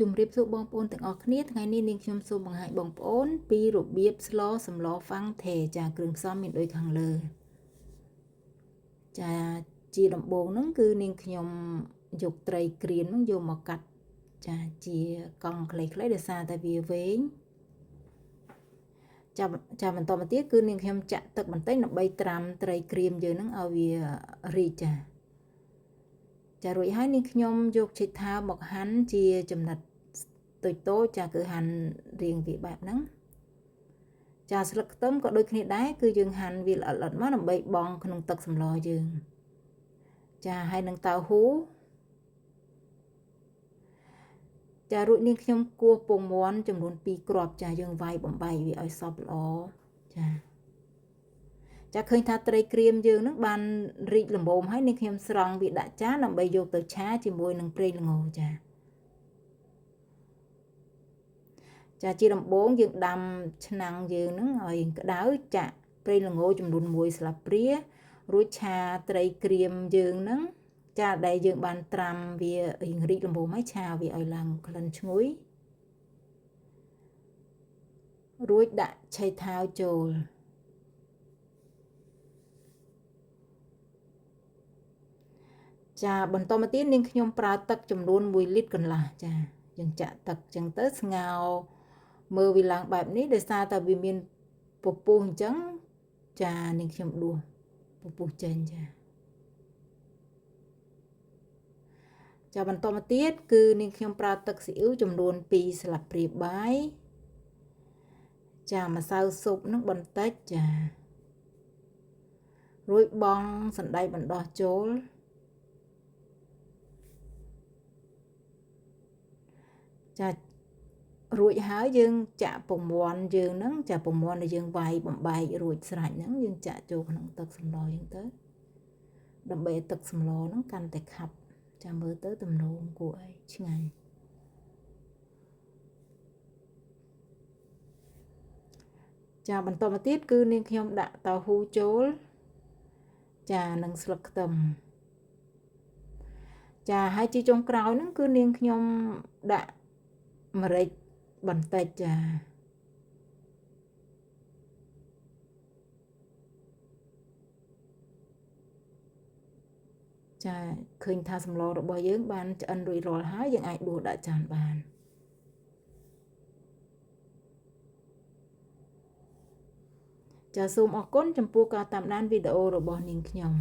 ជំរាបសួរបងប្អូនទាំងអស់គ្នាថ្ងៃនេះនាងខ្ញុំសូមបង្ហាញបងប្អូនពីរបៀបស្លសម្លហ្វាំងថេចាគ្រឿងផ្សំមានដូចខាងលើចាជាដំបូងហ្នឹងគឺនាងខ្ញុំយកត្រីក្រៀមហ្នឹងយកមកកាត់ចាជាកង់ខ្លីៗដោយសារតែវាវែងចាបន្តមកទៀតគឺនាងខ្ញុំចាក់ទឹកបន្តិចដើម្បីត្រាំត្រីក្រៀមយើងហ្នឹងឲ្យវារីកចារួចហើយនាងខ្ញុំយកចេកថាវមកហាន់ជាចំណិតតូចចាគឺហាន់រៀងវាបែបហ្នឹងចាស្លឹកខ្ទឹមក៏ដូចគ្នាដែរគឺយើងហាន់វាល្អិតៗមកដើម្បីបង់ក្នុងទឹកសម្លយើងចាហើយនឹងតៅហ៊ូចារួចនាងខ្ញុំគោះពងមាន់ចំនួន2គ្រាប់ចាយើងវាយបំបែកវាឲ្យសព្វល្អចាឃើញថាត្រីក្រៀមយើងនឹងបានរីកល្មមហើយនាងខ្ញុំស្រង់វាដាក់ចានដើម្បីយកទៅឆាជាមួយនឹងប្រេងល្ងចាជាដំបូងយើងដាំឆ្នាំងយើងនឹងឲ្យក្តៅចាក់ប្រេងល្ងចំនួន1ស្លាបព្រារួចឆាត្រីក្រៀមយើងនឹងចាដែលយើងបានត្រាំវារីកល្មមហើយឆាវាឲ្យឡើងក្លិនឈ្ងុយរួចដាក់ឆៃថាវចូលចាបន្តមកទៀតនាងខ្ញុំប្រើទឹកចំនួន1លីត្រកន្លះចាយើងចាក់ទឹកចឹងទៅស្ងោរមើលវាឡើងបែបនេះដោយសារតែវាមានពពុះអញ្ចឹងចានាងខ្ញុំដួសពពុះចេញចាបន្តមកទៀតគឺនាងខ្ញុំប្រើទឹកស៊ីអ៊ីវចំនួន2ស្លាបព្រាបាយចាម្សៅស៊ុបនឹងបន្តិចចារួចបង់សណ្តែកបណ្ដោះចូលចារួចហើយយើងចាក់ពងមាន់យើងហ្នឹងចាពងមាន់ដែលយើងវាយបំបែករួចស្រេចហ្នឹងយើងចាក់ចូលក្នុងទឹកសម្លយើងទៅដើម្បីឲ្យទឹកសម្លហ្នឹងកាន់តែខាប់ចាមើលទៅទំនងគួរឲ្យឆ្ងាញ់ចាបន្តមកទៀតគឺនាងខ្ញុំដាក់តៅហ៊ូចូលចានិងស្លឹកខ្ទឹមចាហើយជាចុងក្រោយហ្នឹងគឺនាងខ្ញុំដាក់ម្រេចបន្តិចចាឃើញថាសម្លរបស់យើងបានឆ្អិនរួចរាល់ហើយយើងអាចដួសដាក់ចានបានចាសូមអរគុណចំពោះការតាមដានវីដេអូរបស់នាងខ្ញុំ